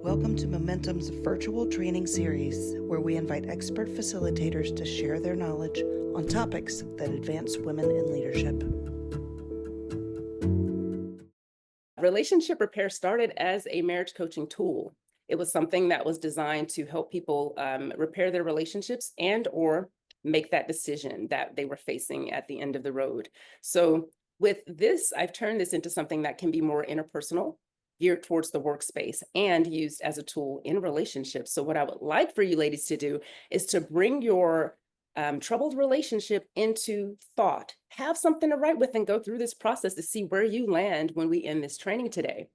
Welcome to Momentum's virtual training series, where we invite expert facilitators to share their knowledge on topics that advance women in leadership. Relationship repair started as a marriage coaching tool. It was something that was designed to help people repair their relationships and or make that decision that they were facing at the end of the road. So with this, I've turned this into something that can be more interpersonal, geared towards the workspace, and used as a tool in relationships. So what I would like for you ladies to do is to bring your troubled relationship into thought. Have something to write with and go through this process to see where you land when we end this training today.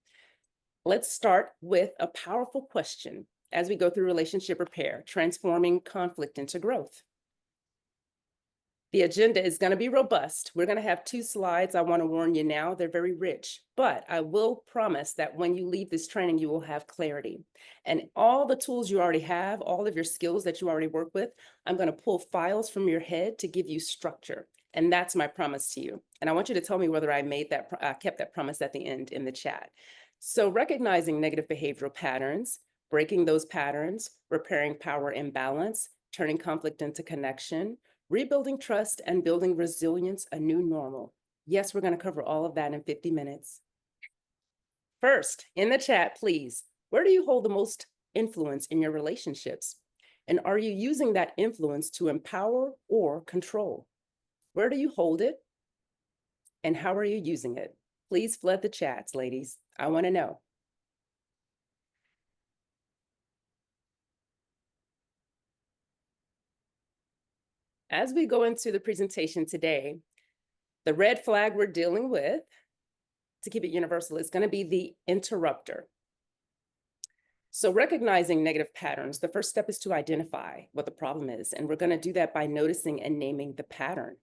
Let's start with a powerful question as we go through relationship repair, transforming conflict into growth. The agenda is going to be robust. We're going to have 2 slides. I want to warn you now, they're very rich, but I will promise that when you leave this training, you will have clarity. And all the tools you already have, all of your skills that you already work with, I'm going to pull files from your head to give you structure. And that's my promise to you. And I want you to tell me whether I kept that promise at the end in the chat. So recognizing negative behavioral patterns, breaking those patterns, repairing power imbalance, turning conflict into connection, rebuilding trust, and building resilience, a new normal. Yes, we're going to cover all of that in 50 minutes. First, in the chat, please, where do you hold the most influence in your relationships? And are you using that influence to empower or control? Where do you hold it? And how are you using it? Please flood the chats, ladies. I want to know. As we go into the presentation today, the red flag we're dealing with, to keep it universal, is going to be the interrupter. So recognizing negative patterns, the first step is to identify what the problem is. And we're going to do that by noticing and naming the pattern.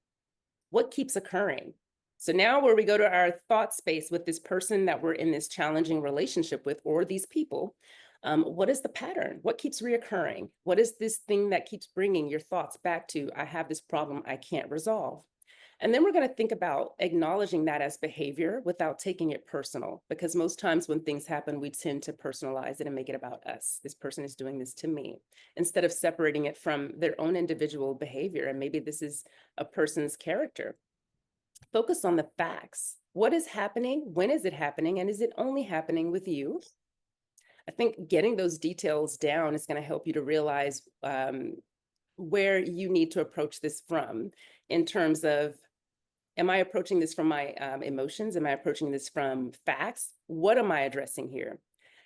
What keeps occurring? So now where we go to our thought space with this person that we're in this challenging relationship with, or these people, what is the pattern? What keeps reoccurring? What is this thing that keeps bringing your thoughts back to, I have this problem I can't resolve? And then we're going to think about acknowledging that as behavior without taking it personal, because most times when things happen, we tend to personalize it and make it about us. This person is doing this to me, instead of separating it from their own individual behavior. And maybe this is a person's character. Focus on the facts. What is happening? When is it happening? And is it only happening with you? I think getting those details down is going to help you to realize where you need to approach this from, in terms of, am I approaching this from my emotions? Am I approaching this from facts? What am I addressing here?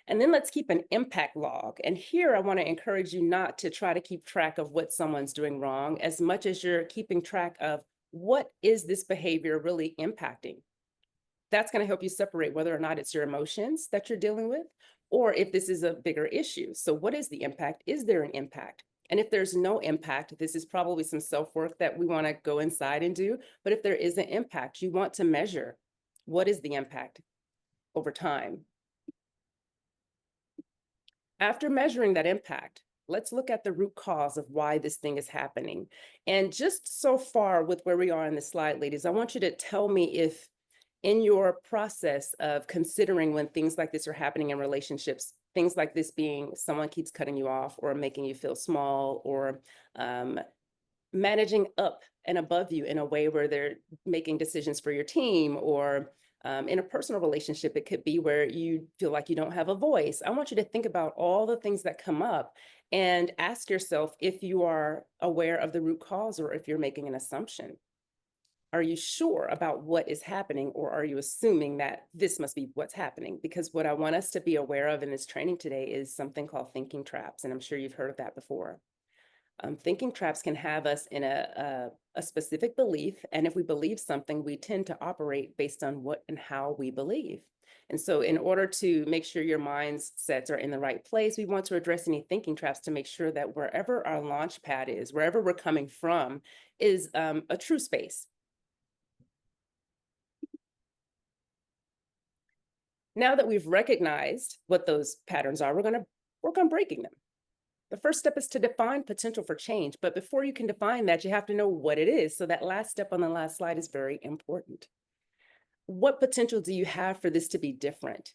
And then let's keep an impact log. And here I want to encourage you not to try to keep track of what someone's doing wrong, as much as you're keeping track of what is this behavior really impacting. That's going to help you separate whether or not it's your emotions that you're dealing with, or if this is a bigger issue. So what is the impact? Is there an impact? And if there's no impact, this is probably some self-work that we want to go inside and do. But if there is an impact, you want to measure, what is the impact over time? After measuring that impact, let's look at the root cause of why this thing is happening. And just so far with where we are in the slide, ladies, I want you to tell me if in your process of considering when things like this are happening in relationships, things like this being someone keeps cutting you off or making you feel small, or managing up and above you in a way where they're making decisions for your team, or in a personal relationship, it could be where you feel like you don't have a voice. I want you to think about all the things that come up and ask yourself if you are aware of the root cause or if you're making an assumption. Are you sure about what is happening, or are you assuming that this must be what's happening? Because what I want us to be aware of in this training today is something called thinking traps. And I'm sure you've heard of that before. Thinking traps can have us in a specific belief. And if we believe something, we tend to operate based on what and how we believe. And so in order to make sure your mindsets are in the right place, we want to address any thinking traps to make sure that wherever our launch pad is, wherever we're coming from, is a true space. Now that we've recognized what those patterns are, we're going to work on breaking them. The first step is to define potential for change. But before you can define that, you have to know what it is. So that last step on the last slide is very important. What potential do you have for this to be different?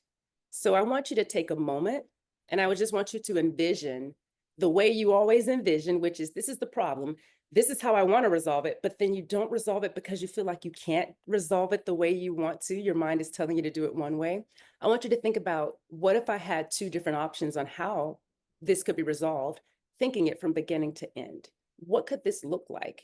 So I want you to take a moment And I would just want you to envision the way you always envision, which is this is the problem. This is how I want to resolve it. But then you don't resolve it because you feel like you can't resolve it the way you want to. Your mind is telling you to do it one way. I want you to think about, what if I had two different options on how this could be resolved, thinking it from beginning to end? What could this look like?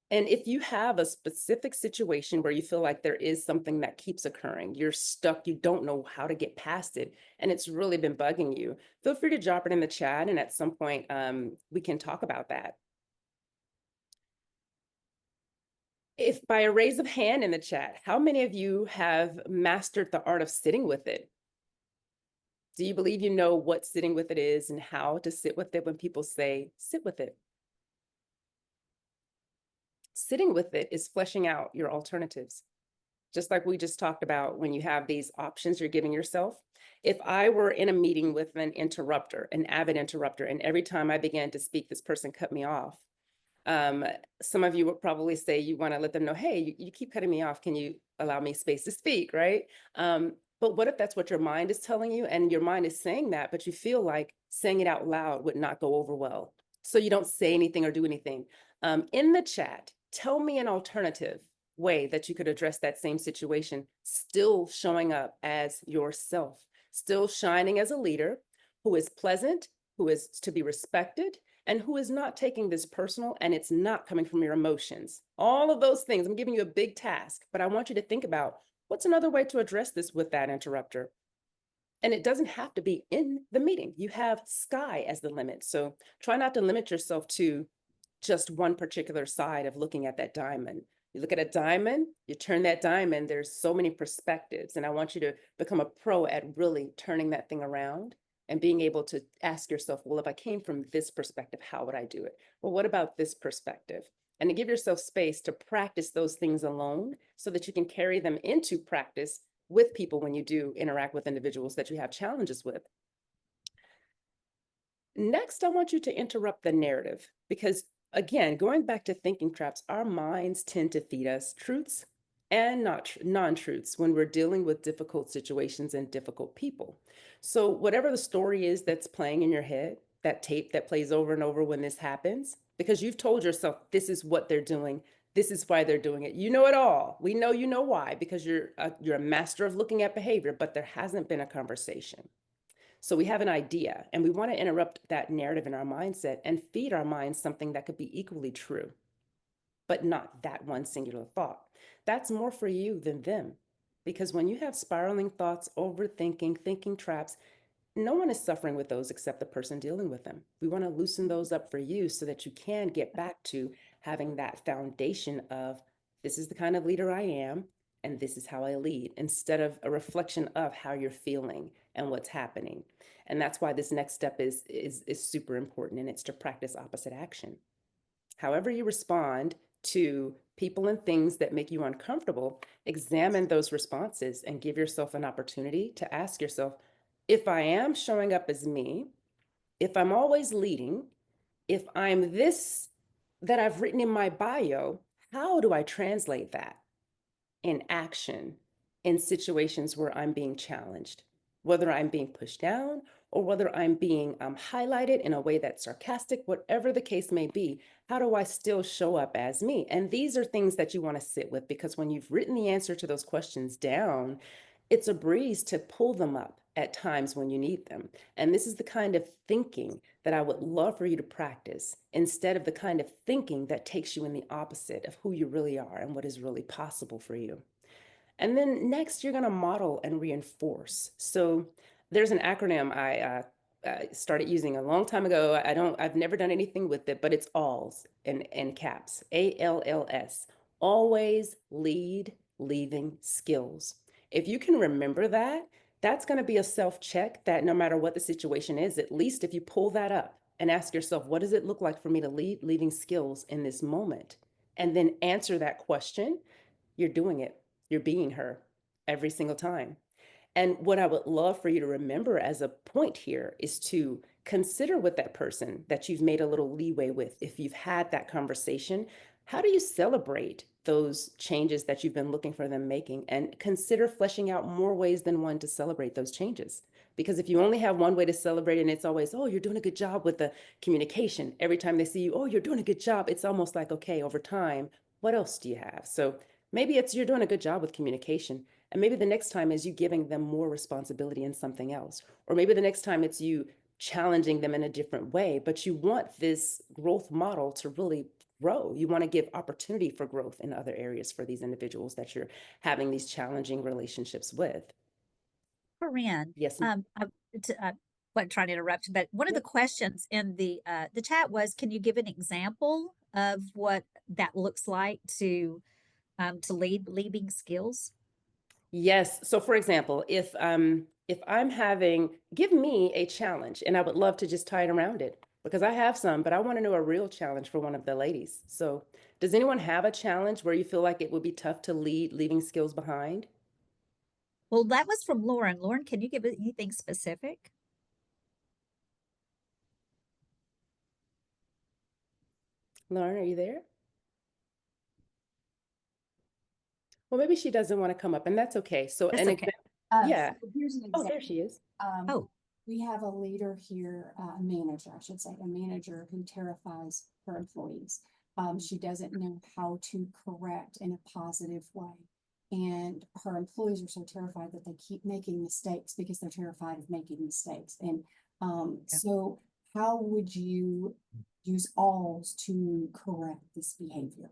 And if you have a specific situation where you feel like there is something that keeps occurring, you're stuck, you don't know how to get past it, and it's really been bugging you, feel free to drop it in the chat. And at some point, we can talk about that. If by a raise of hand in the chat, how many of you have mastered the art of sitting with it? Do you believe you know what sitting with it is and how to sit with it when people say, sit with it? Sitting with it is fleshing out your alternatives. Just like we just talked about, when you have these options you're giving yourself. If I were in a meeting with an interrupter, an avid interrupter, and every time I began to speak, this person cut me off, um, some of you would probably say you want to let them know, hey, you keep cutting me off. Can you allow me space to speak, right? But what if that's what your mind is telling you, and your mind is saying that, but you feel like saying it out loud would not go over well? So you don't say anything or do anything. In the chat, tell me an alternative way that you could address that same situation, still showing up as yourself, still shining as a leader who is pleasant, who is to be respected, and who is not taking this personal, and it's not coming from your emotions. All of those things, I'm giving you a big task, but I want you to think about, what's another way to address this with that interrupter? And it doesn't have to be in the meeting. You have sky as the limit. So try not to limit yourself to just one particular side of looking at that diamond. You look at a diamond, you turn that diamond, there's so many perspectives. And I want you to become a pro at really turning that thing around and being able to ask yourself, well, if I came from this perspective, how would I do it? Well, what about this perspective? And to give yourself space to practice those things alone so that you can carry them into practice with people when you do interact with individuals that you have challenges with. Next, I want you to interrupt the narrative, because again, going back to thinking traps, our minds tend to feed us truths and not non-truths when we're dealing with difficult situations and difficult people. So whatever the story is that's playing in your head, that tape that plays over and over when this happens, because you've told yourself this is what they're doing, this is why they're doing it. You know it all. We know you know why, because you're a master of looking at behavior, but there hasn't been a conversation. So we have an idea, and we want to interrupt that narrative in our mindset and feed our minds something that could be equally true, but not that one singular thought. That's more for you than them. Because when you have spiraling thoughts, overthinking, thinking traps, no one is suffering with those except the person dealing with them. We want to loosen those up for you so that you can get back to having that foundation of, this is the kind of leader I am, and this is how I lead, instead of a reflection of how you're feeling and what's happening. And that's why this next step is super important, and it's to practice opposite action. However you respond to people and things that make you uncomfortable, examine those responses and give yourself an opportunity to ask yourself, if I am showing up as me, if I'm always leading, if I'm this that I've written in my bio, how do I translate that in action in situations where I'm being challenged, whether I'm being pushed down or whether I'm being highlighted in a way that's sarcastic, whatever the case may be? How do I still show up as me? And these are things that you want to sit with, because when you've written the answer to those questions down, it's a breeze to pull them up at times when you need them. And this is the kind of thinking that I would love for you to practice, instead of the kind of thinking that takes you in the opposite of who you really are and what is really possible for you. And then next, you're going to model and reinforce. So there's an acronym I started using a long time ago. I've never done anything with it, but it's ALLS in caps, ALLS, always lead, leaving skills. If you can remember that, that's going to be a self-check that no matter what the situation is, at least if you pull that up and ask yourself, what does it look like for me to lead, leaving skills in this moment? And then answer that question, you're doing it. You're being her every single time. And what I would love for you to remember as a point here is to consider with that person that you've made a little leeway with, if you've had that conversation, how do you celebrate those changes that you've been looking for them making, and consider fleshing out more ways than one to celebrate those changes. Because if you only have one way to celebrate and it's always, oh, you're doing a good job with the communication, every time they see you, oh, you're doing a good job, it's almost like, okay, over time, what else do you have? So maybe it's you're doing a good job with communication. And maybe the next time is you giving them more responsibility in something else. Or maybe the next time it's you challenging them in a different way. But you want this growth model to really grow. You want to give opportunity for growth in other areas for these individuals that you're having these challenging relationships with. Corinne, Yes. I wasn't trying to interrupt, but one of the questions in the chat was, can you give an example of what that looks like to leading skills? Yes. So for example, if I'm having give me a challenge, and I would love to just tie it around it because I have some, but I want to know a real challenge for one of the ladies. So does anyone have a challenge where you feel like it would be tough to leaving skills behind? Well, that was from Lauren. Lauren, can you give anything specific? Lauren, are you there? Well, maybe she doesn't want to come up, and that's okay. So That's an okay. example, yeah. So here's an Oh, example. there she is. Oh, We have a leader here, a manager, I should say, a manager who terrifies her employees. She doesn't know how to correct in a positive way. And her employees are so terrified that they keep making mistakes because they're terrified of making mistakes. And Yeah. so how would you use alls to correct this behavior?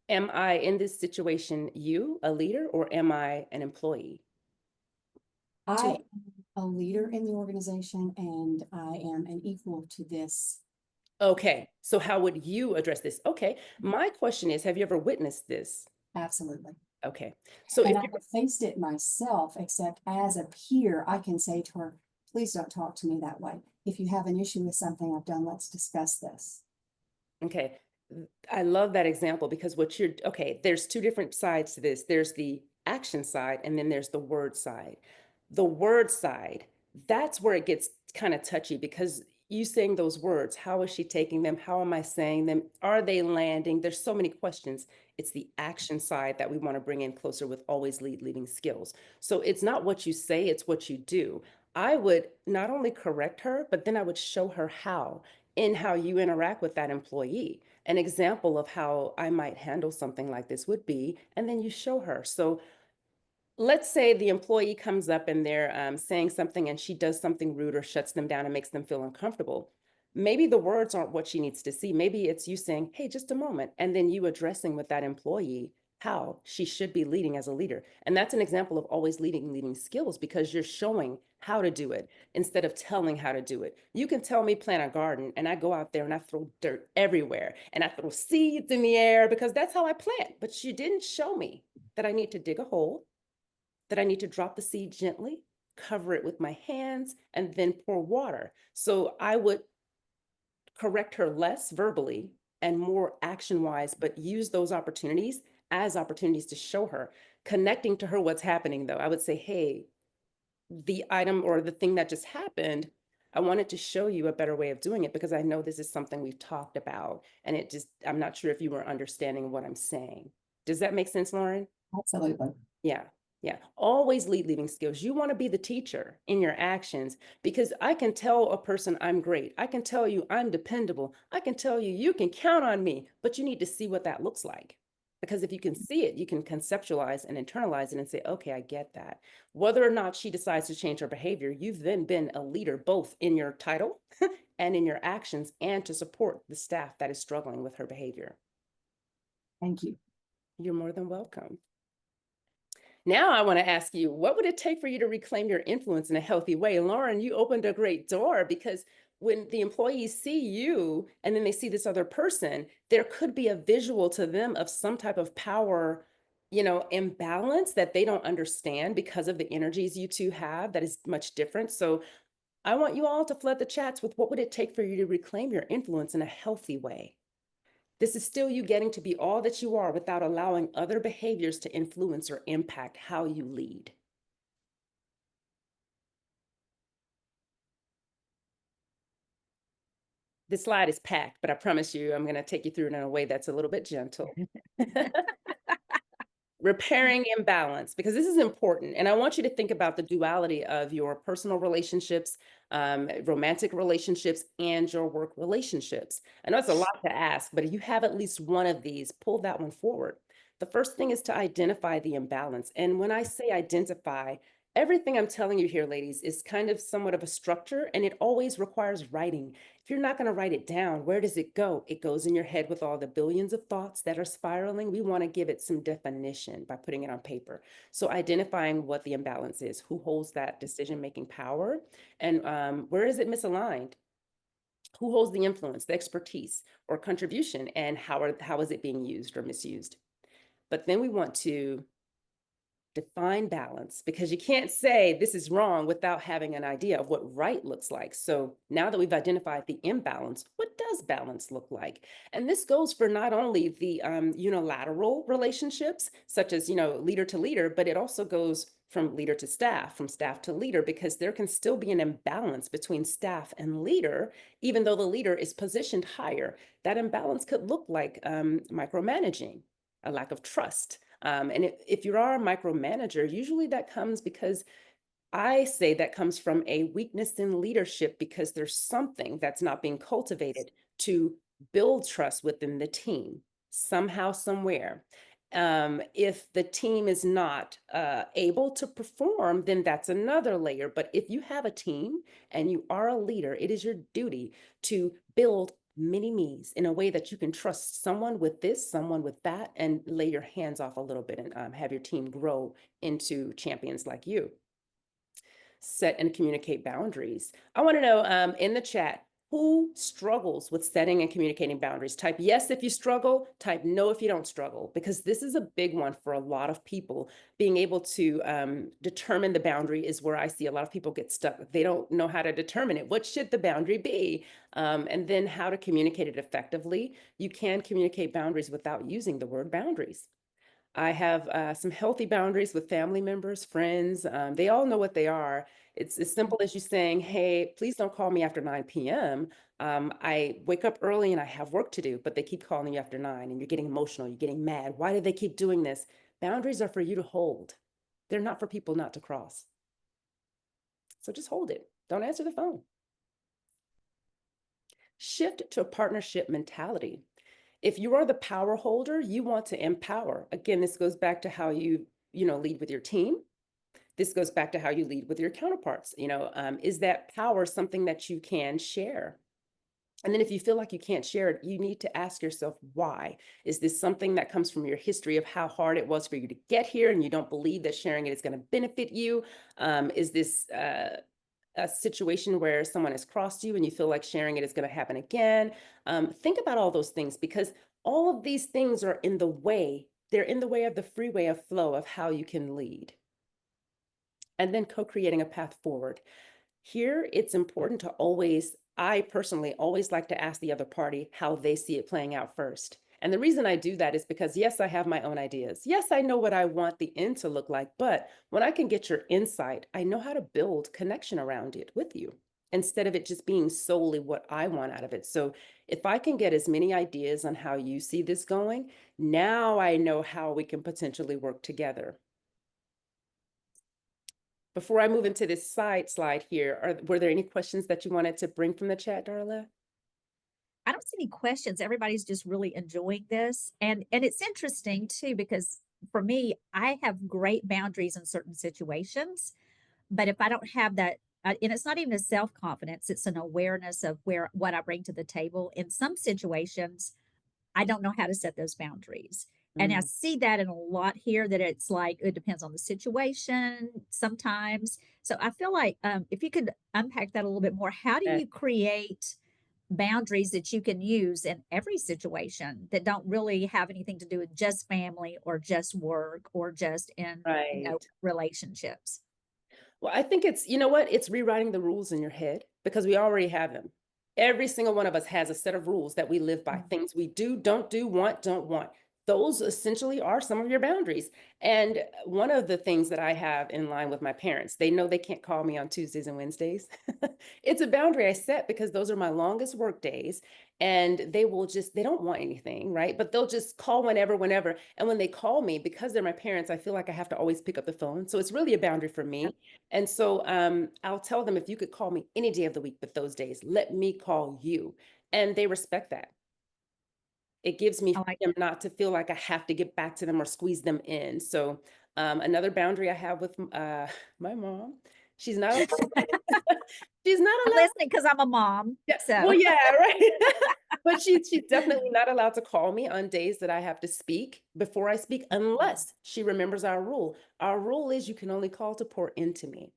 Am I in this situation you, a leader, or am I an employee? I am a leader in the organization and I am an equal to this. Okay, so how would you address this? Okay, my question is, have you ever witnessed this? Absolutely. Okay, so And if I you're have faced it myself, except as a peer, I can say to her, please don't talk to me that way. If you have an issue with something I've done, let's discuss this. okay, I love that example because okay, there's two different sides to this. There's the action side and then there's the word side. The word side, that's where it gets kind of touchy because you saying those words, how is she taking them? How am I saying them? Are they landing? There's so many questions. It's the action side that we want to bring in closer with always leading skills. So it's not what you say, it's what you do. I would not only correct her, but then I would show her how in how you interact with that employee. An example of how I might handle something like this would be, and then you show her. So let's say the employee comes up and they're saying something and she does something rude or shuts them down and makes them feel uncomfortable. Maybe the words aren't what she needs to see. Maybe it's you saying, hey, just a moment. And then you addressing with that employee how she should be leading as a leader. And that's an example of always leading skills because you're showing how to do it instead of telling how to do it. You can tell me plant a garden and I go out there and I throw dirt everywhere and I throw seeds in the air because that's how I plant. But you didn't show me that I need to dig a hole, that I need to drop the seed gently, cover it with my hands, and then pour water. So I would correct her less verbally and more action wise, but use those opportunities as opportunities to show her, connecting to her what's happening though. I would say, hey, the item or the thing that just happened, I wanted to show you a better way of doing it because I know this is something we've talked about. And I'm not sure if you were understanding what I'm saying. Does that make sense, Lauren? Absolutely. Yeah. Yeah. Always leading skills. You want to be the teacher in your actions because I can tell a person I'm great. I can tell you I'm dependable. I can tell you you can count on me, but you need to see what that looks like. Because if you can see it, you can conceptualize and internalize it and say, okay, I get that. Whether or not she decides to change her behavior, you've then been a leader both in your title and in your actions and to support the staff that is struggling with her behavior. Thank you. You're more than welcome. Now I want to ask you, what would it take for you to reclaim your influence in a healthy way? Lauren, you opened a great door because when the employees see you and then they see this other person, there could be a visual to them of some type of power, imbalance that they don't understand because of the energies you two have that is much different. So I want you all to flood the chats with what would it take for you to reclaim your influence in a healthy way? This is still you getting to be all that you are without allowing other behaviors to influence or impact how you lead. This slide is packed, but I promise you I'm going to take you through it in a way that's a little bit gentle. repairing imbalance, because this is important. And I want you to think about the duality of your personal relationships, romantic relationships, and your work relationships. I know it's a lot to ask, but if you have at least one of these, pull that one forward. The first thing is to identify the imbalance. And when I say identify, everything I'm telling you here, ladies, is kind of somewhat of a structure, and it always requires writing. If you're not going to write it down, where does it go? It goes in your head with all the billions of thoughts that are spiraling. We want to give it some definition by putting it on paper. So identifying what the imbalance is, who holds that decision-making power, and where is it misaligned? Who holds the influence, the expertise, or contribution, and how is it being used or misused? But then we want to define balance, because you can't say this is wrong without having an idea of what right looks like. So now that we've identified the imbalance, what does balance look like? And this goes for not only the unilateral relationships, such as, leader to leader, but it also goes from leader to staff, from staff to leader, because there can still be an imbalance between staff and leader, even though the leader is positioned higher. That imbalance could look like micromanaging, a lack of trust. And if you are a micromanager, usually that comes because I say that comes from a weakness in leadership, because there's something that's not being cultivated to build trust within the team somehow, somewhere. If the team is not able to perform, then that's another layer. But if you have a team and you are a leader, it is your duty to build mini me's in a way that you can trust someone with this, someone with that, and lay your hands off a little bit and have your team grow into champions like you. Set and communicate boundaries. I want to know in the chat, who struggles with setting and communicating boundaries? Type yes if you struggle, type no if you don't struggle, because this is a big one for a lot of people. Being able to determine the boundary is where I see a lot of people get stuck. They don't know how to determine it. What should the boundary be? And then how to communicate it effectively. You can communicate boundaries without using the word boundaries. I have some healthy boundaries with family members, friends. They all know what they are. It's as simple as you saying, hey, please don't call me after 9 p.m. I wake up early and I have work to do, but they keep calling you after 9 and you're getting emotional, you're getting mad. Why do they keep doing this? Boundaries are for you to hold. They're not for people not to cross. So just hold it. Don't answer the phone. Shift to a partnership mentality. If you are the power holder, you want to empower. Again, this goes back to how you lead with your team. This goes back to how you lead with your counterparts. Is that power something that you can share? And then if you feel like you can't share it, you need to ask yourself, why? Is this something that comes from your history of how hard it was for you to get here and you don't believe that sharing it is going to benefit you? Is this a situation where someone has crossed you and you feel like sharing it is going to happen again? Think about all those things, because all of these things are in the way. They're in the way of the freeway of flow of how you can lead. And then co-creating a path forward. Here, it's important to I personally always like to ask the other party how they see it playing out first. And the reason I do that is because, yes, I have my own ideas. Yes, I know what I want the end to look like. But when I can get your insight, I know how to build connection around it with you, instead of it just being solely what I want out of it. So if I can get as many ideas on how you see this going, now I know how we can potentially work together. Before I move into this slide here, were there any questions that you wanted to bring from the chat, Darla? I don't see any questions. Everybody's just really enjoying this. And it's interesting too, because for me, I have great boundaries in certain situations, but if I don't have that, and it's not even a self-confidence, it's an awareness of what I bring to the table. In some situations, I don't know how to set those boundaries. And I see that in a lot here, that it's like, it depends on the situation sometimes. So I feel like if you could unpack that a little bit more, how do you create boundaries that you can use in every situation that don't really have anything to do with just family or just work or just in Right. relationships? Well, I think it's, you know what? It's rewriting the rules in your head, because we already have them. Every single one of us has a set of rules that we live by. Things we do, don't want, those essentially are some of your boundaries. And one of the things that I have in line with my parents, they know they can't call me on Tuesdays and Wednesdays. It's a boundary I set because those are my longest work days. And they will just, they don't want anything, right? But they'll just call whenever. And when they call me, because they're my parents, I feel like I have to always pick up the phone. So it's really a boundary for me. And so I'll tell them, if you could call me any day of the week, but those days, let me call you. And they respect that. It gives me I like freedom not to feel like I have to get back to them or squeeze them in. So another boundary I have with my mom, she's not she's not I'm allowed. listening because I'm a mom. Yeah, So well, yeah, right. But she's definitely not allowed to call me on days that I have to speak before I speak, unless she remembers our rule. Our rule is you can only call to pour into me,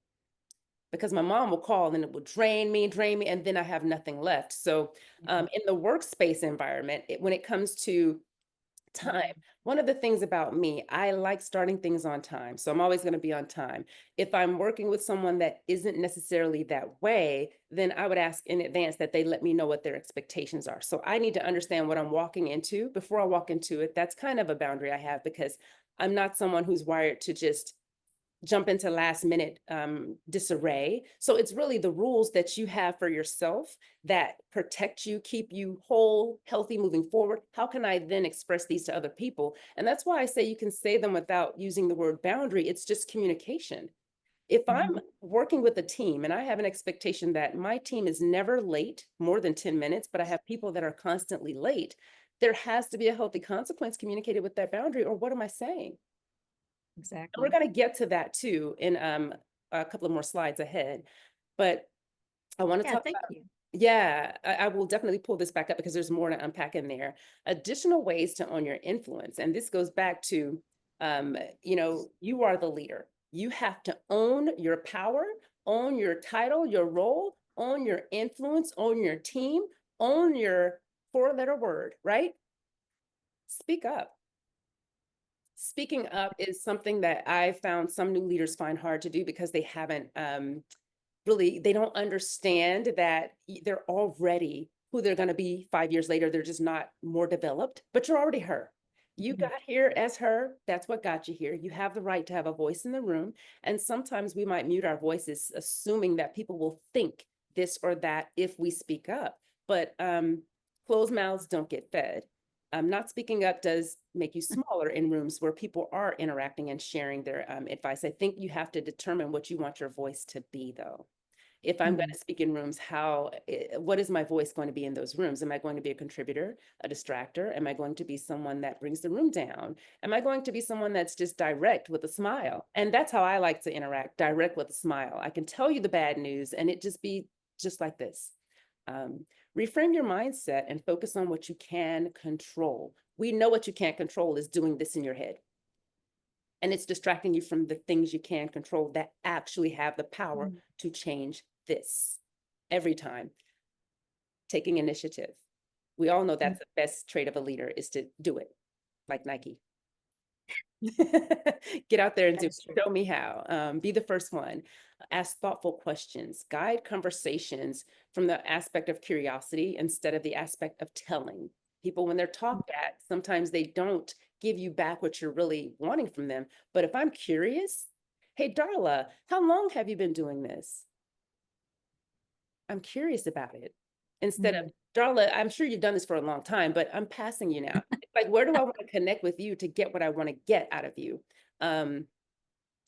because my mom will call and it will drain me, and then I have nothing left. So in the workspace environment, when it comes to time, one of the things about me, I like starting things on time. So I'm always going to be on time. If I'm working with someone that isn't necessarily that way, then I would ask in advance that they let me know what their expectations are. So I need to understand what I'm walking into before I walk into it. That's kind of a boundary I have, because I'm not someone who's wired to just jump into last minute disarray. So it's really the rules that you have for yourself that protect you, keep you whole, healthy, moving forward. How can I then express these to other people? And that's why I say you can say them without using the word boundary. It's just communication. If I'm working with a team and I have an expectation that my team is never late more than 10 minutes, but I have people that are constantly late, there has to be a healthy consequence communicated with that boundary, or what am I saying? And exactly. we're going to get to that too in a couple of more slides ahead. But I want to Yeah, talk thank about, you. yeah, I will definitely pull this back up because there's more to unpack in there. Additional ways to own your influence. And this goes back to, you are the leader. You have to own your power, own your title, your role, own your influence, own your team, own your four-letter word, right? Speak up. Speaking up is something that I found some new leaders find hard to do because they haven't really, they don't understand that they're already who they're going to be 5 years later. They're just not more developed, but you're already her. You got here as her. That's what got you here. You have the right to have a voice in the room. And sometimes we might mute our voices, assuming that people will think this or that if we speak up. But closed mouths don't get fed. Not speaking up does make you smaller in rooms where people are interacting and sharing their advice. I think you have to determine what you want your voice to be, though. If I'm going to speak in rooms, what is my voice going to be in those rooms? Am I going to be a contributor, a distractor? Am I going to be someone that brings the room down? Am I going to be someone that's just direct with a smile? And that's how I like to interact, direct with a smile. I can tell you the bad news and it just be just like this. Reframe your mindset and focus on what you can control. We know what you can't control is doing this in your head. And it's distracting you from the things you can control that actually have the power to change this every time. Taking initiative. We all know that's the best trait of a leader, is to do it, like Nike. Get out there and do it. Show me how. Be the first one. Ask thoughtful questions. Guide conversations from the aspect of curiosity instead of the aspect of telling. People, when they're talked at, sometimes they don't give you back what you're really wanting from them. But if I'm curious, hey, Darla, how long have you been doing this? I'm curious about it. Instead of, Darla, I'm sure you've done this for a long time, but I'm passing you now. It's like, where do I want to connect with you to get what I want to get out of you?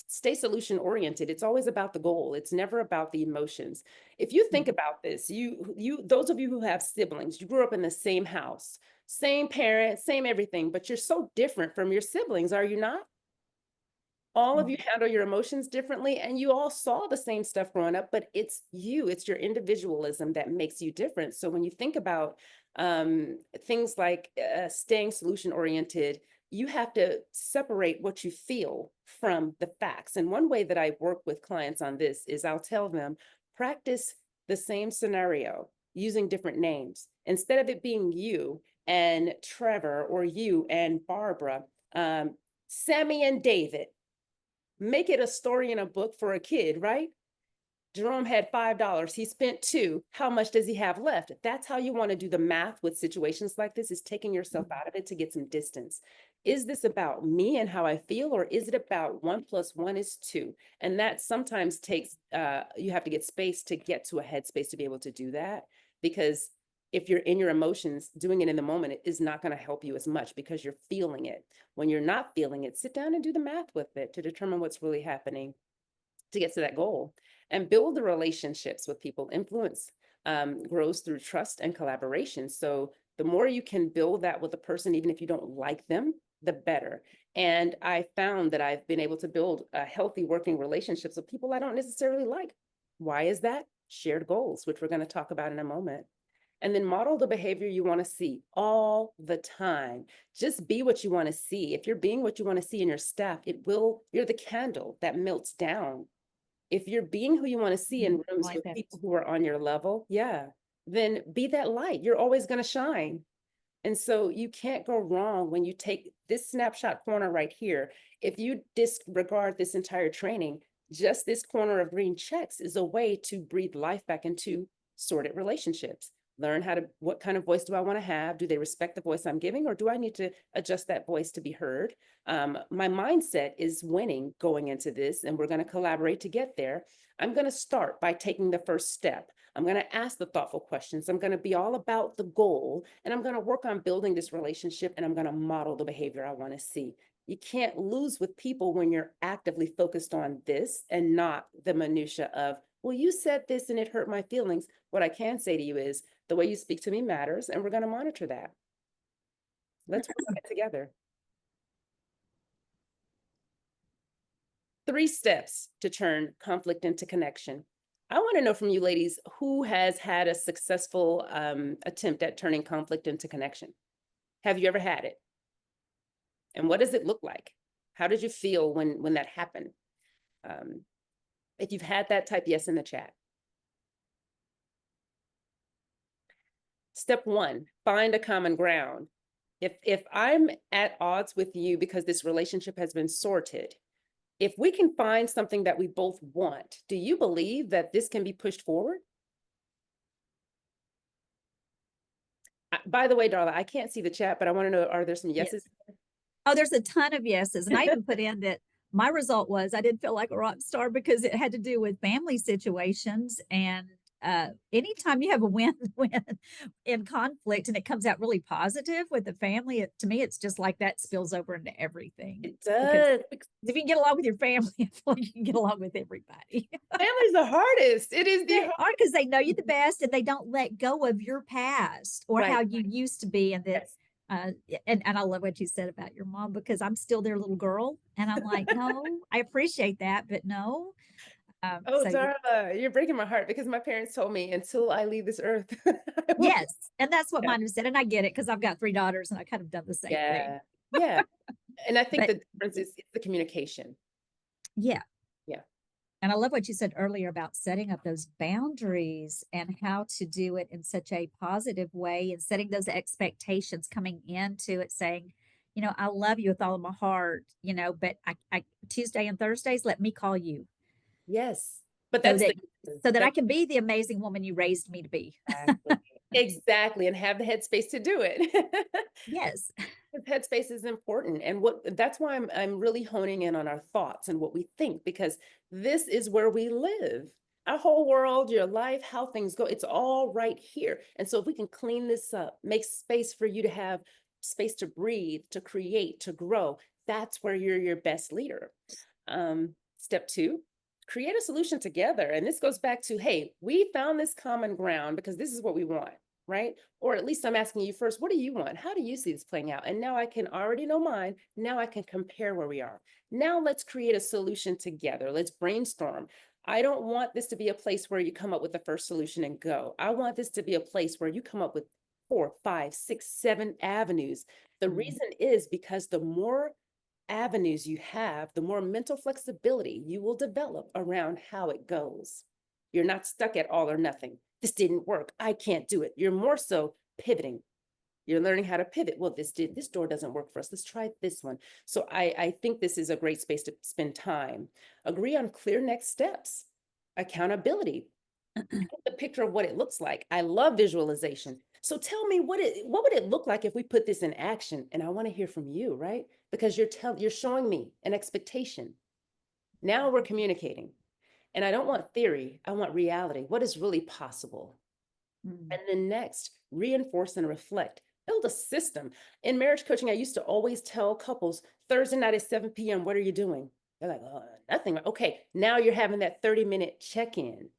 Stay solution oriented. It's always about the goal. It's never about the emotions. If you think about this, those of you who have siblings, you grew up in the same house, same parents, same everything, but you're so different from your siblings, are you not? All of you handle your emotions differently, and you all saw the same stuff growing up, but it's your individualism that makes you different. So when you think about things like staying solution oriented, you have to separate what you feel from the facts. And one way that I work with clients on this is I'll tell them, practice the same scenario using different names. Instead of it being you and Trevor or you and Barbara, Sammy and David. Make it a story in a book for a kid, right? Jerome had $5. He spent $2. How much does he have left? That's how you want to do the math with situations like this, is taking yourself out of it to get some distance. Is this about me and how I feel, or is it about 1+1 is 2? And that sometimes takes, you have to get space to get to a headspace to be able to do that. Because if you're in your emotions, doing it in the moment is not going to help you as much because you're feeling it. When you're not feeling it, sit down and do the math with it to determine what's really happening to get to that goal, and build the relationships with people. Influence grows through trust and collaboration. So the more you can build that with a person, even if you don't like them, the better. And I found that I've been able to build healthy working relationships with people I don't necessarily like. Why is that? Shared goals, which we're going to talk about in a moment. And then model the behavior you want to see all the time. Just be what you want to see. If you're being what you want to see in your staff, you're the candle that melts down. If you're being who you want to see in rooms like with that. people who are on your level, then be that light. You're always going to shine. And so you can't go wrong when you take this snapshot corner right here. If you disregard this entire training, just this corner of green checks is a way to breathe life back into sorted relationships. Learn what kind of voice do I want to have? Do they respect the voice I'm giving, or do I need to adjust that voice to be heard? My mindset is winning going into this, and we're going to collaborate to get there. I'm going to start by taking the first step. I'm going to ask the thoughtful questions. I'm going to be all about the goal, and I'm going to work on building this relationship, and I'm going to model the behavior I want to see. You can't lose with people when you're actively focused on this and not the minutia of, well, you said this and it hurt my feelings. What I can say to you is the way you speak to me matters, and we're going to monitor that. Let's work on it together. 3 steps to turn conflict into connection. I want to know from you ladies, who has had a successful attempt at turning conflict into connection? Have you ever had it? And what does it look like? How did you feel when that happened? If you've had that, type yes in the chat. Step 1, find a common ground. If I'm at odds with you because this relationship has been sorted, if we can find something that we both want, do you believe that this can be pushed forward? By the way, Darla, I can't see the chat, but I want to know, are there some yeses? Yes. Oh, there's a ton of yeses. And I even put in that my result was I didn't feel like a rock star because it had to do with family situations. And anytime you have a win-win in conflict and it comes out really positive with the family, to me, it's just like that spills over into everything. It does. Because if you can get along with your family, I feel like you can get along with everybody. Family's the hardest. It is They the are, because they know you the best and they don't let go of your past or Right. how you used to be. And that, Yes. and I love what you said about your mom, because I'm still their little girl. And I'm like, no, I appreciate that, but no. Oh, So Darla, you're breaking my heart, because my parents told me until I leave this earth. I will- yes. And that's what Yeah. mine have said. And I get it because I've got 3 daughters and I kind of done the same thing. Yeah. And I think But the difference is the communication. yeah. Yeah. And I love what you said earlier about setting up those boundaries and how to do it in such a positive way, and setting those expectations coming into it, saying, you know, I love you with all of my heart, you know, but I Tuesday and Thursdays, let me call you Yes. But so that's that I can be the amazing woman you raised me to be. exactly, and have the headspace to do it. Yes. Headspace is important, and that's why I'm really honing in on our thoughts and what we think, because this is where we live. Our whole world, your life, how things go, it's all right here. And so if we can clean this up, make space for you to have space to breathe, to create, to grow, that's where you're your best leader. Step 2, create a solution together. And this goes back to, hey, we found this common ground because this is what we want, right? Or at least I'm asking you first, what do you want? How do you see this playing out? And now I can already know mine. Now I can compare where we are. Now let's create a solution together. Let's brainstorm. I don't want this to be a place where you come up with the first solution and go. I want this to be a place where you come up with 4, 5, 6, 7 avenues. The reason is because the more avenues you have, the more mental flexibility you will develop around how it goes. You're not stuck at all or nothing. This didn't work. I can't do it. You're more so pivoting. You're learning how to pivot. Well, this door doesn't work for us. Let's try this one. So I think this is a great space to spend time. Agree on clear next steps. Accountability. The picture of what it looks like. I love visualization. So tell me what would it look like if we put this in action? And I want to hear from you, right? Because you're showing me an expectation. Now we're communicating. And I don't want theory, I want reality. What is really possible? Mm. And then next, reinforce and reflect. Build a system. In marriage coaching, I used to always tell couples, Thursday night at 7 p.m., what are you doing? They're like, oh, nothing. Okay, now you're having that 30-minute check-in.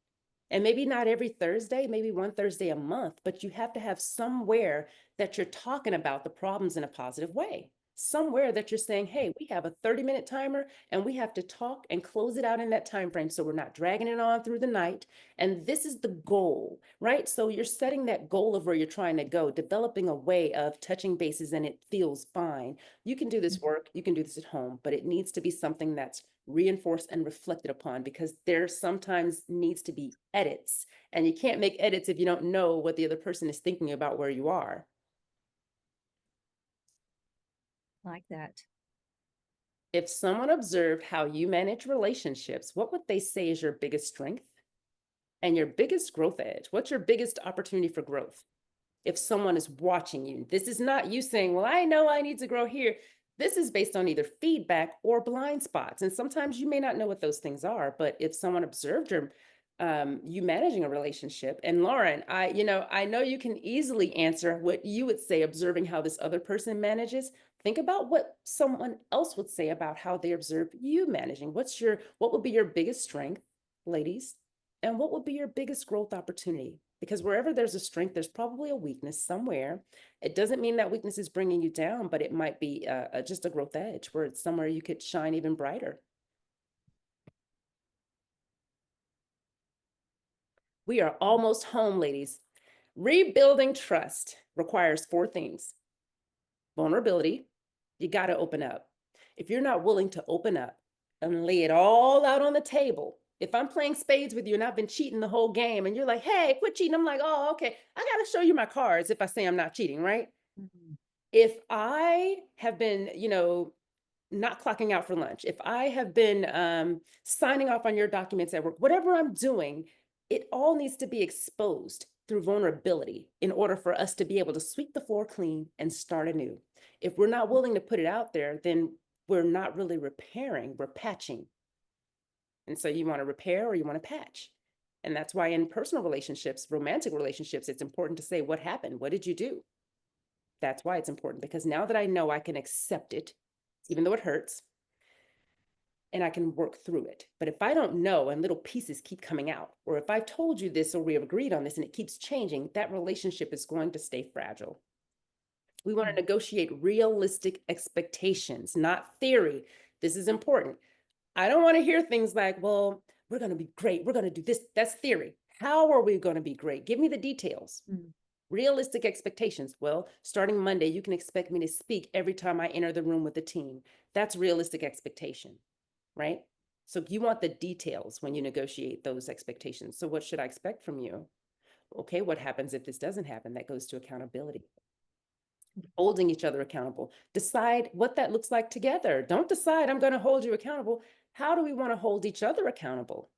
And maybe not every Thursday, maybe one Thursday a month, but you have to have somewhere that you're talking about the problems in a positive way. Somewhere that you're saying, hey, we have a 30-minute timer and we have to talk and close it out in that time frame so we're not dragging it on through the night. And this is the goal, right? So you're setting that goal of where you're trying to go, developing a way of touching bases and it feels fine. You can do this work, you can do this at home, but it needs to be something that's reinforced and reflected upon, because there sometimes needs to be edits, and you can't make edits if you don't know what the other person is thinking about where you are. Like that. If someone observed how you manage relationships, what would they say is your biggest strength and your biggest growth edge? What's your biggest opportunity for growth? If someone is watching you, this is not you saying, well, I know I need to grow here. This is based on either feedback or blind spots. And sometimes you may not know what those things are, but if someone observed you managing a relationship, and Lauren, I know you can easily answer what you would say, observing how this other person manages. Think about what someone else would say about how they observe you managing. What would be your biggest strength, ladies? And what would be your biggest growth opportunity? Because wherever there's a strength, there's probably a weakness somewhere. It doesn't mean that weakness is bringing you down, but it might be just a growth edge where it's somewhere you could shine even brighter. We are almost home, ladies. Rebuilding trust requires 4 things. Vulnerability, you got to open up. If you're not willing to open up and lay it all out on the table, if I'm playing spades with you and I've been cheating the whole game and you're like, hey, quit cheating. I'm like, oh, okay. I got to show you my cards if I say I'm not cheating, right? Mhm. If I have been, not clocking out for lunch, if I have been signing off on your documents at work, whatever I'm doing, it all needs to be exposed through vulnerability in order for us to be able to sweep the floor clean and start anew. If we're not willing to put it out there, then we're not really repairing, we're patching. And so you want to repair or you want to patch. And that's why in personal relationships, romantic relationships, it's important to say, what happened? What did you do? That's why it's important, because now that I know, I can accept it, even though it hurts, and I can work through it. But if I don't know and little pieces keep coming out, or if I've told you this or we have agreed on this and it keeps changing, that relationship is going to stay fragile. We want to negotiate realistic expectations, not theory. This is important. I don't want to hear things like, well, we're going to be great. We're going to do this. That's theory. How are we going to be great? Give me the details. Realistic expectations. Well, starting Monday, you can expect me to speak every time I enter the room with the team. That's realistic expectation, right? So you want the details when you negotiate those expectations. So what should I expect from you? Okay, what happens if this doesn't happen? That goes to accountability. Holding each other accountable. Decide what that looks like together. Don't decide I'm going to hold you accountable. How do we want to hold each other accountable?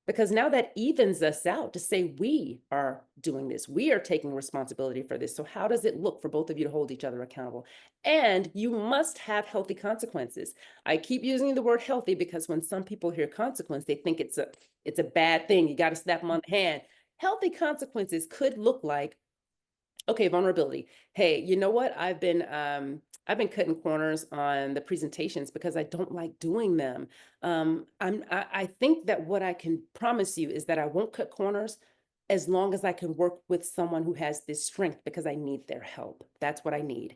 Because now that evens us out to say we are doing this, we are taking responsibility for this. So how does it look for both of you to hold each other accountable? And you must have healthy consequences. I keep using the word healthy because when some people hear consequence, they think it's a bad thing. You got to slap them on the hand. Healthy consequences could look like, okay, vulnerability. Hey, you know what? I've been cutting corners on the presentations because I don't like doing them. I think that what I can promise you is that I won't cut corners as long as I can work with someone who has this strength, because I need their help. That's what I need.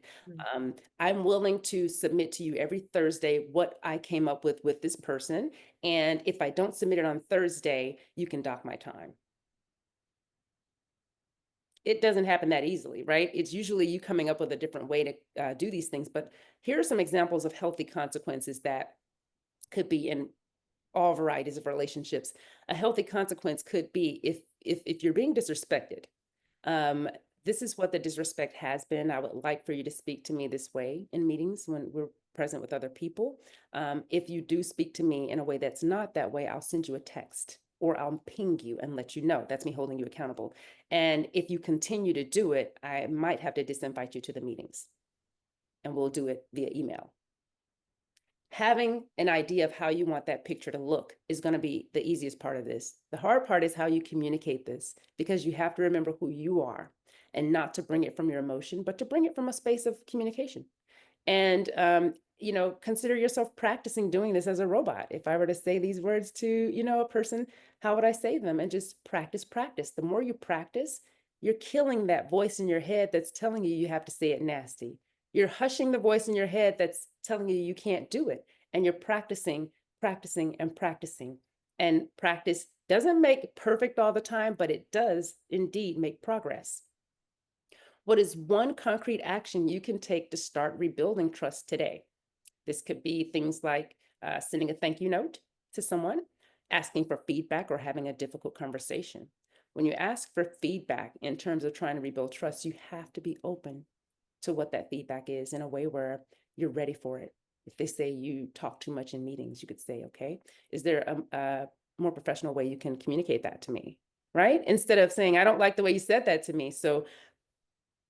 I'm willing to submit to you every Thursday what I came up with this person. And if I don't submit it on Thursday, you can dock my time. It doesn't happen that easily, right? It's usually you coming up with a different way to do these things. But here are some examples of healthy consequences that could be in all varieties of relationships. A healthy consequence could be if you're being disrespected. This is what the disrespect has been. I would like for you to speak to me this way in meetings when we're present with other people. If you do speak to me in a way that's not that way, I'll send you a text. or I'll ping you and let you know. That's me holding you accountable. And if you continue to do it, I might have to disinvite you to the meetings, and we'll do it via email. Having an idea of how you want that picture to look is going to be the easiest part of this. The hard part is how you communicate this, because you have to remember who you are and not to bring it from your emotion, but to bring it from a space of communication. And, consider yourself practicing doing this as a robot. If I were to say these words to, a person, how would I say them? And just practice, practice. The more you practice, you're killing that voice in your head that's telling you you have to say it nasty. You're hushing the voice in your head that's telling you you can't do it. And you're practicing, practicing, and practicing. And practice doesn't make perfect all the time, but it does indeed make progress. What is one concrete action you can take to start rebuilding trust today? This could be things like sending a thank you note to someone, asking for feedback, or having a difficult conversation. When you ask for feedback in terms of trying to rebuild trust, you have to be open to what that feedback is in a way where you're ready for it. If they say you talk too much in meetings, you could say, okay, is there a more professional way you can communicate that to me, right? Instead of saying, I don't like the way you said that to me. So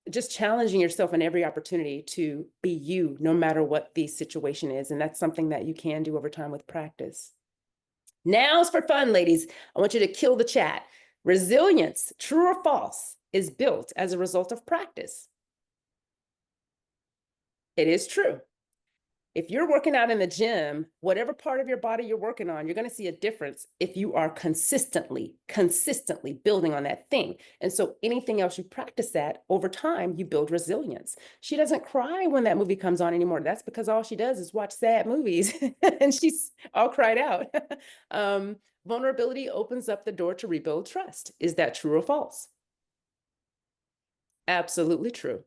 just challenging yourself in every opportunity to be you, no matter what the situation is. And that's something that you can do over time with practice. Now's for fun, ladies. I want you to kill the chat. Resilience, true or false, is built as a result of practice. It is true. If you're working out in the gym, whatever part of your body you're working on, you're going to see a difference if you are consistently building on that thing. And so anything else you practice at over time, you build resilience. She doesn't cry when that movie comes on anymore. That's because all she does is watch sad movies and she's all cried out. Vulnerability opens up the door to rebuild trust. Is that true or false? Absolutely true.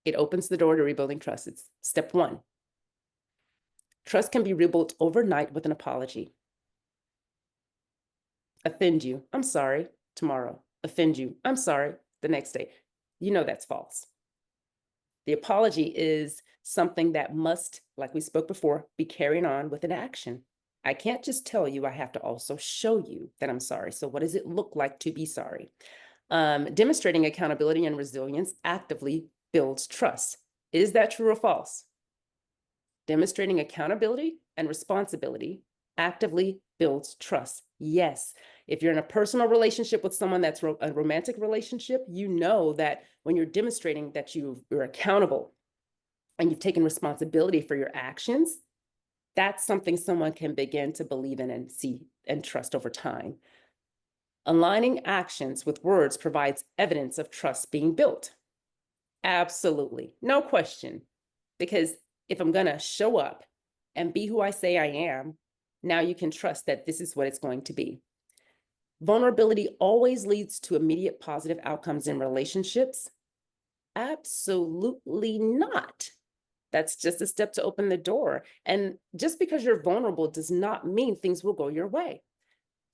It opens the door to rebuilding trust. It's step one. Trust can be rebuilt overnight with an apology. Offend you, I'm sorry, tomorrow. Offend you, I'm sorry, the next day. You know that's false. The apology is something that must, like we spoke before, be carried on with an action. I can't just tell you, I have to also show you that I'm sorry. So what does it look like to be sorry? Demonstrating accountability and resilience actively builds trust. Is that true or false? Demonstrating accountability and responsibility actively builds trust. Yes. If you're in a personal relationship with someone that's a romantic relationship, you know that when you're demonstrating that you're accountable and you've taken responsibility for your actions, that's something someone can begin to believe in and see and trust over time. Aligning actions with words provides evidence of trust being built. Absolutely. No question. Because if I'm going to show up and be who I say I am, now you can trust that this is what it's going to be. Vulnerability always leads to immediate positive outcomes in relationships. Absolutely not. That's just a step to open the door. And just because you're vulnerable does not mean things will go your way.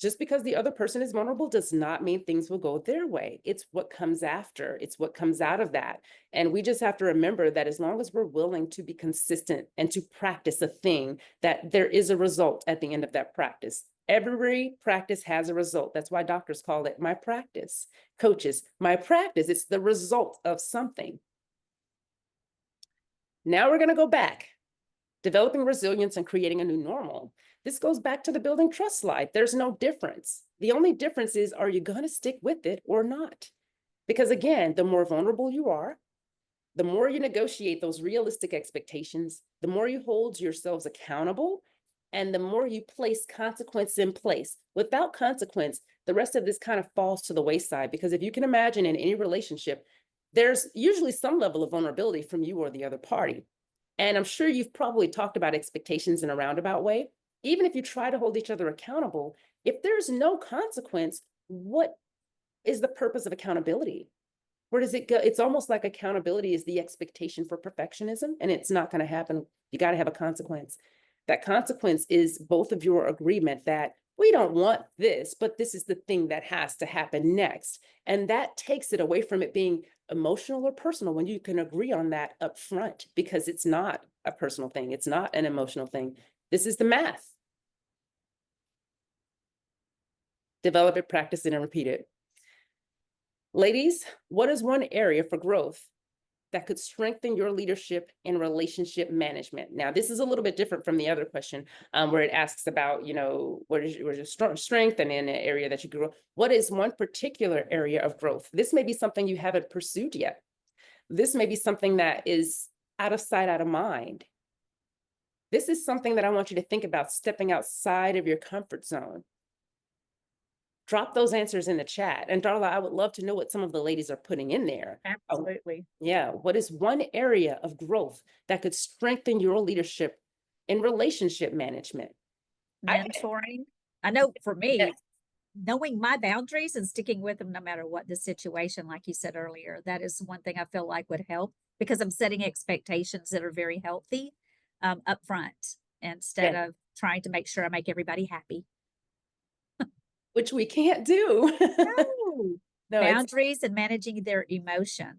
Just because the other person is vulnerable does not mean things will go their way. It's what comes after. It's what comes out of that. And we just have to remember that as long as we're willing to be consistent and to practice a thing, that there is a result at the end of that practice. Every practice has a result. That's why doctors call it my practice. Coaches, my practice. It's the result of something. Now we're going to go back. Developing resilience and creating a new normal. This goes back to the building trust slide. There's no difference. The only difference is, are you going to stick with it or not? Because again, the more vulnerable you are, the more you negotiate those realistic expectations, the more you hold yourselves accountable, and the more you place consequence in place. Without consequence, the rest of this kind of falls to the wayside, because if you can imagine in any relationship, there's usually some level of vulnerability from you or the other party. And I'm sure you've probably talked about expectations in a roundabout way. Even if you try to hold each other accountable, if there's no consequence, what is the purpose of accountability? Where does it go? It's almost like accountability is the expectation for perfectionism, and it's not going to happen. You got to have a consequence. That consequence is both of your agreement that we don't want this, but this is the thing that has to happen next. And that takes it away from it being emotional or personal when you can agree on that up front, because it's not a personal thing. It's not an emotional thing. This is the math. Develop it, practice it, and repeat it. Ladies, what is one area for growth that could strengthen your leadership in relationship management? Now, this is a little bit different from the other question, where it asks about, what is your strength and in an area that you grow. What is one particular area of growth? This may be something you haven't pursued yet. This may be something that is out of sight, out of mind. This is something that I want you to think about, stepping outside of your comfort zone. Drop those answers in the chat. And Darla, I would love to know what some of the ladies are putting in there. Absolutely. Yeah. What is one area of growth that could strengthen your leadership in relationship management? Mentoring. I know for me, Yes. knowing my boundaries and sticking with them no matter what the situation, like you said earlier, that is one thing I feel like would help, because I'm setting expectations that are very healthy up front instead of trying to make sure I make everybody happy. Which we can't do. No. No, Boundaries and managing their emotions.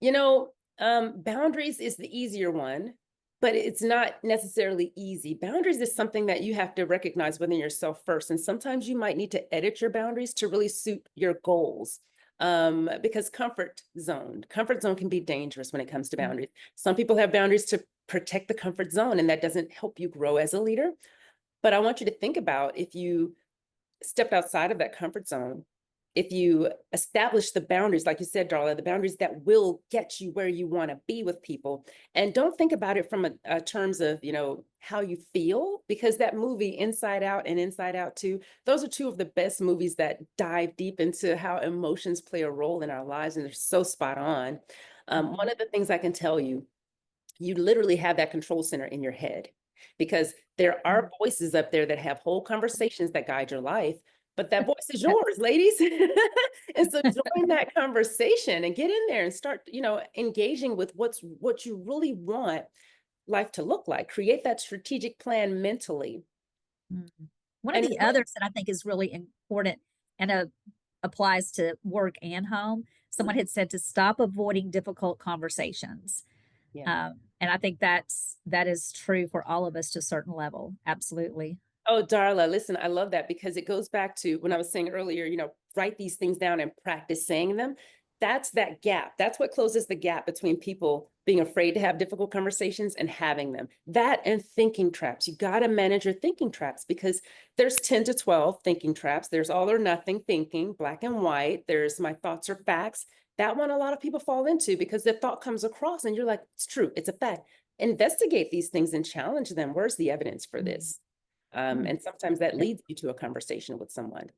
Boundaries is the easier one, but it's not necessarily easy. Boundaries is something that you have to recognize within yourself first. And sometimes you might need to edit your boundaries to really suit your goals. Because comfort zone can be dangerous when it comes to boundaries. Some people have boundaries to protect the comfort zone, and that doesn't help you grow as a leader. But I want you to think about, if you stepped outside of that comfort zone, if you establish the boundaries, like you said, Darla, the boundaries that will get you where you want to be with people. And don't think about it from a terms of, how you feel, because that movie Inside Out and Inside Out 2, those are two of the best movies that dive deep into how emotions play a role in our lives. And they're so spot on. One of the things I can tell you, you literally have that control center in your head, because there are voices up there that have whole conversations that guide your life. But that voice is yours, ladies. And so join that conversation and get in there and start, engaging with what you really want life to look like. Create that strategic plan mentally. One of the others that I think is really important and applies to work and home, someone had said to stop avoiding difficult conversations. Yeah. And I think that is true for all of us to a certain level. Absolutely. Oh, Darla, listen, I love that, because it goes back to when I was saying earlier, write these things down and practice saying them. That's that gap. That's what closes the gap between people being afraid to have difficult conversations and having them. That and thinking traps. You got to manage your thinking traps, because there's 10 to 12 thinking traps. There's all or nothing thinking, black and white. There's my thoughts are facts. That one a lot of people fall into, because the thought comes across and you're like, it's true, it's a fact. Investigate these things and challenge them. Where's the evidence for this? And sometimes that leads you to a conversation with someone.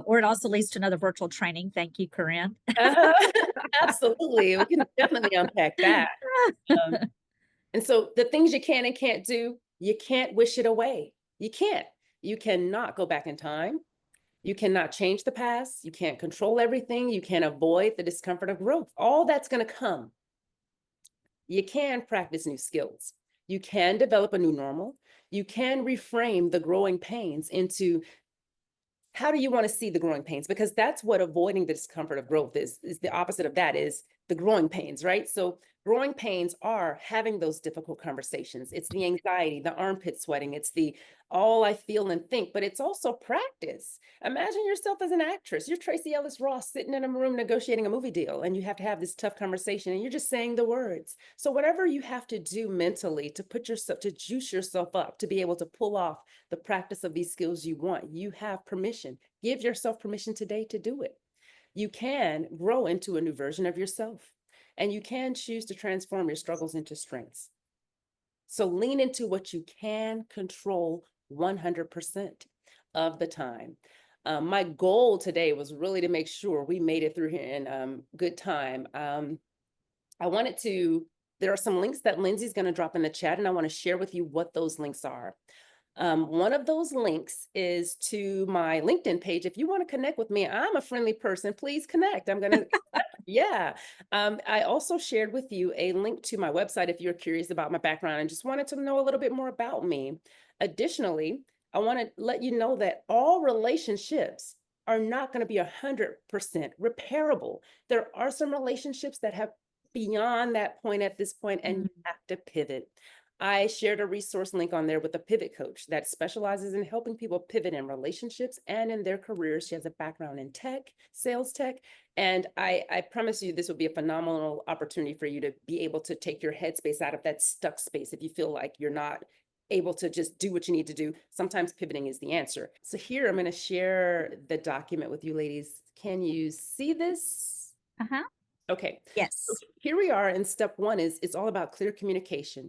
Or it also leads to another virtual training. Thank you, Kurinn. Absolutely. We can definitely unpack that. And so the things you can and can't do, you can't wish it away. You can't. You cannot go back in time. You cannot change the past. You can't control everything. You can't avoid the discomfort of growth. All that's going to come. You can practice new skills. You can develop a new normal. You can reframe the growing pains into, how do you want to see the growing pains? Because that's what avoiding the discomfort of growth is the opposite of that, is the growing pains, right? So growing pains are having those difficult conversations. It's the anxiety, the armpit sweating. It's the all I feel and think, but it's also practice. Imagine yourself as an actress. You're Tracy Ellis Ross sitting in a room negotiating a movie deal, and you have to have this tough conversation, and you're just saying the words. So whatever you have to do mentally to to juice yourself up, to be able to pull off the practice of these skills you want, you have permission. Give yourself permission today to do it. You can grow into a new version of yourself, and you can choose to transform your struggles into strengths. So lean into what you can control 100% of the time. My goal today was really to make sure we made it through here in good time. I wanted to, there are some links that Lindsay's going to drop in the chat, and I want to share with you what those links are. One of those links is to my LinkedIn page. If you want to connect with me, I'm a friendly person. Please connect. I'm going to, yeah. I also shared with you a link to my website if you're curious about my background and just wanted to know a little bit more about me. Additionally, I want to let you know that all relationships are not going to be 100% repairable. There are some relationships that have beyond that point at this point, and you have to pivot. I shared a resource link on there with a pivot coach that specializes in helping people pivot in relationships and in their careers. She has a background in tech, sales tech. And I promise you, this would be a phenomenal opportunity for you to be able to take your headspace out of that stuck space. If you feel like you're not able to just do what you need to do, sometimes pivoting is the answer. So here, I'm going to share the document with you ladies. Can you see this? Uh-huh. Okay. Yes. Here we are, and step one is it's all about clear communication.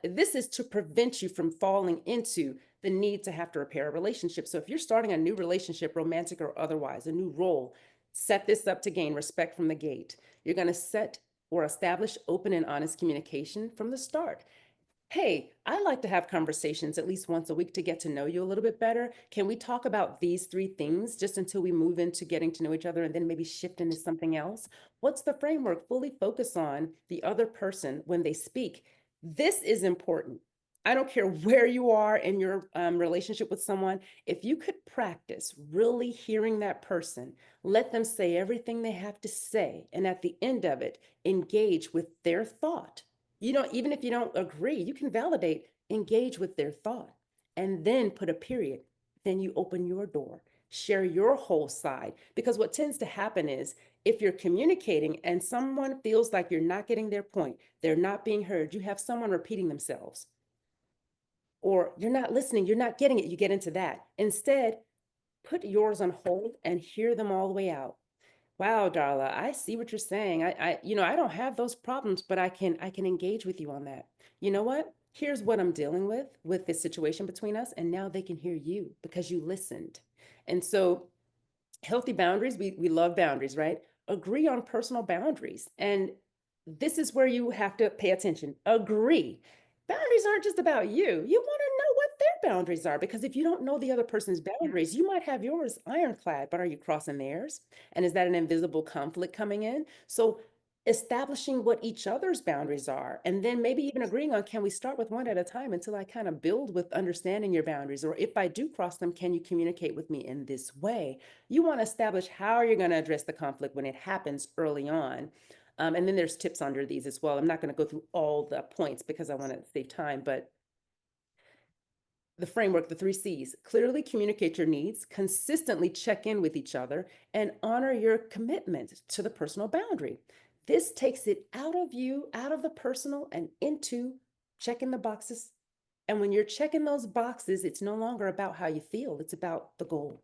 This is to prevent you from falling into the need to have to repair a relationship. So if you're starting a new relationship, romantic or otherwise, a new role, set this up to gain respect from the gate. You're going to set or establish open and honest communication from the start. Hey, I like to have conversations at least once a week to get to know you a little bit better. Can we talk about these 3 things just until we move into getting to know each other and then maybe shift into something else? What's the framework? Fully focus on the other person when they speak. This is important. I don't care where you are in your relationship with someone. If you could practice really hearing that person, let them say everything they have to say, and at the end of it, engage with their thought. Even if you don't agree, you can validate, engage with their thought, and then put a period. Then you open your door, share your whole side. Because what tends to happen is if you're communicating and someone feels like you're not getting their point, they're not being heard, you have someone repeating themselves, or you're not listening, you're not getting it, you get into that. Instead, put yours on hold and hear them all the way out. Wow, Darla, I see what you're saying. I don't have those problems, but I can engage with you on that. You know what? Here's what I'm dealing with this situation between us, and now they can hear you because you listened. And so healthy boundaries, we love boundaries, right? Agree on personal boundaries. And this is where you have to pay attention. Agree. Boundaries aren't just about you. You want to know what their boundaries are, because if you don't know the other person's boundaries, you might have yours ironclad, but are you crossing theirs? And is that an invisible conflict coming in? So establishing what each other's boundaries are, and then maybe even agreeing on, can we start with one at a time until I kind of build with understanding your boundaries? Or if I do cross them, can you communicate with me in this way? You want to establish how you're going to address the conflict when it happens early on. And then there's tips under these as well. I'm not going to go through all the points because I want to save time, but the framework, the 3 C's: clearly communicate your needs, consistently check in with each other, and honor your commitment to the personal boundary. This takes it out of you, out of the personal, and into checking the boxes. And when you're checking those boxes, it's no longer about how you feel, it's about the goal.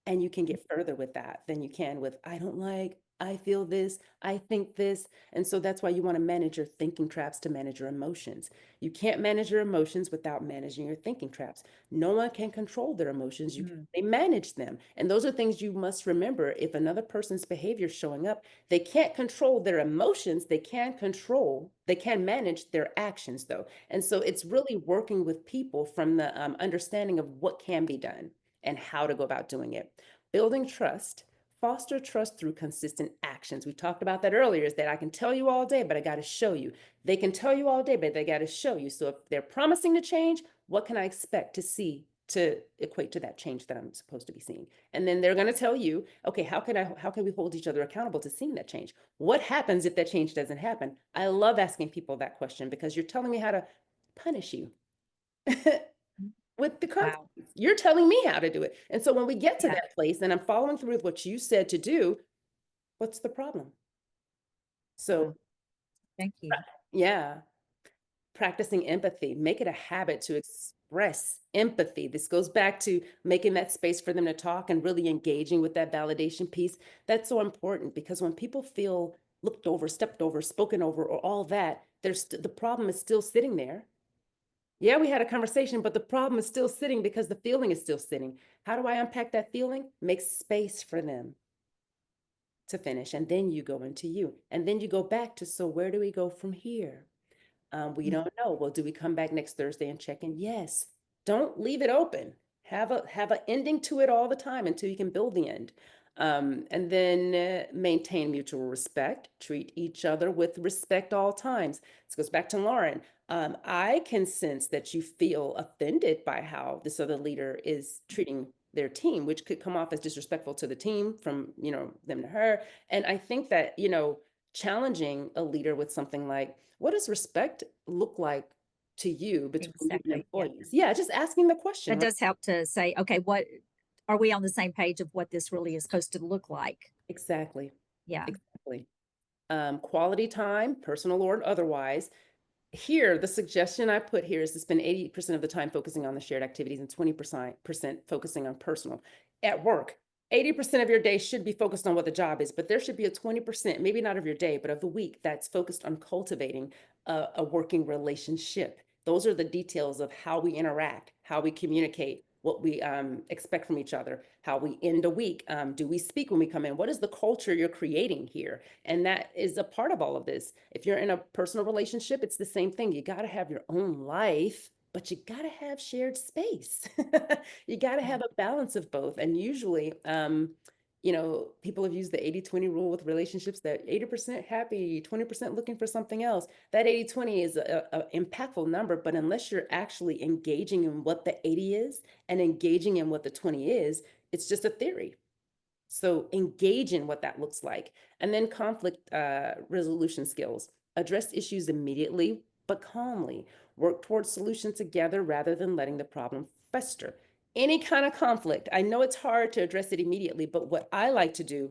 And you can get further with that than you can with, I don't like, I feel this, I think this. And so that's why you want to manage your thinking traps to manage your emotions. You can't manage your emotions without managing your thinking traps. No one can control their emotions. They manage them. And those are things you must remember. If another person's behavior is showing up, they can't control their emotions. They can manage their actions though. And so it's really working with people from the understanding of what can be done and how to go about doing it. Building trust, foster trust through consistent actions. We talked about that earlier, is that I can tell you all day, but I got to show you. They can tell you all day, but they got to show you. So if they're promising to change, what can I expect to see to equate to that change that I'm supposed to be seeing? And then they're going to tell you, okay, how can we hold each other accountable to seeing that change? What happens if that change doesn't happen? I love asking people that question, because you're telling me how to punish you. With the consequence. Wow. You're telling me how to do it. And so when we get to Yeah. that place and I'm following through with what you said to do, what's the problem? So, Thank you. yeah, practicing empathy, make it a habit to express empathy. This goes back to making that space for them to talk and really engaging with that validation piece. That's so important, because when people feel looked over, stepped over, spoken over, or all that, the problem is still sitting there. Yeah, we had a conversation, but the problem is still sitting because the feeling is still sitting. How do I unpack that feeling? Make space for them to finish. And then you go into you. And then you go back to, so where do we go from here? We don't know. Well, do we come back next Thursday and check in? Yes. Don't leave it open. Have an ending to it all the time until you can build the end. And then maintain mutual respect. Treat each other with respect all times. This goes back to Lauren. I can sense that you feel offended by how this other leader is treating their team, which could come off as disrespectful to the team from, them to her. And I think that, challenging a leader with something like, what does respect look like to you between you and Exactly, yeah. employees. Yeah, just asking the question. That Right? does help to say, okay, what are we on the same page of what this really is supposed to look like? Exactly. Yeah. Exactly. Quality time, personal or otherwise. Here, the suggestion I put here is to spend 80% of the time focusing on the shared activities and 20% focusing on personal. At work, 80% of your day should be focused on what the job is, but there should be a 20%, maybe not of your day, but of the week, that's focused on cultivating a working relationship. Those are the details of how we interact, how we communicate, what we expect from each other, how we end a week. Do we speak when we come in? What is the culture you're creating here? And that is a part of all of this. If you're in a personal relationship, it's the same thing. You got to have your own life, but you got to have shared space. You got to have a balance of both. And usually, people have used the 80-20 rule with relationships, that 80% happy, 20% looking for something else. That 80-20 is a impactful number, but unless you're actually engaging in what the 80 is and engaging in what the 20 is, it's just a theory. So engage in what that looks like. And then conflict resolution skills. Address issues immediately, but calmly. Work towards solution together rather than letting the problem fester. Any kind of conflict, I know it's hard to address it immediately, but what I like to do,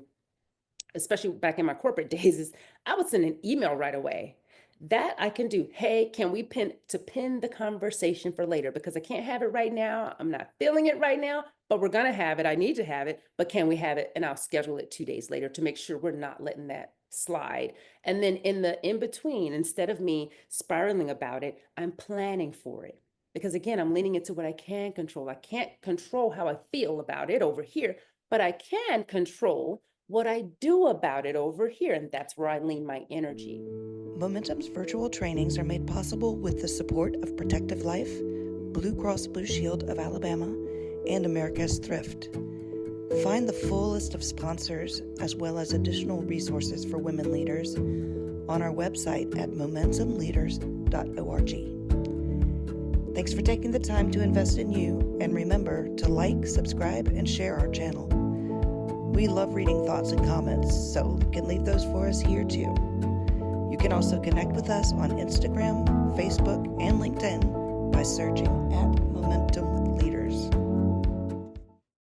especially back in my corporate days, is I would send an email right away. That I can do. Hey, can we pin the conversation for later? Because I can't have it right now. I'm not feeling it right now, but we're going to have it. I need to have it, but can we have it? And I'll schedule it 2 days later to make sure we're not letting that slide. And then in between, instead of me spiraling about it, I'm planning for it. Because again, I'm leaning into what I can control. I can't control how I feel about it over here, but I can control what I do about it over here. And that's where I lean my energy. Momentum's virtual trainings are made possible with the support of Protective Life, Blue Cross Blue Shield of Alabama, and America's Thrift. Find the full list of sponsors as well as additional resources for women leaders on our website at momentumleaders.org. Thanks for taking the time to invest in you, and remember to like, subscribe, and share our channel. We love reading thoughts and comments, so you can leave those for us here too. You can also connect with us on Instagram, Facebook, and LinkedIn by searching at Momentum Leaders.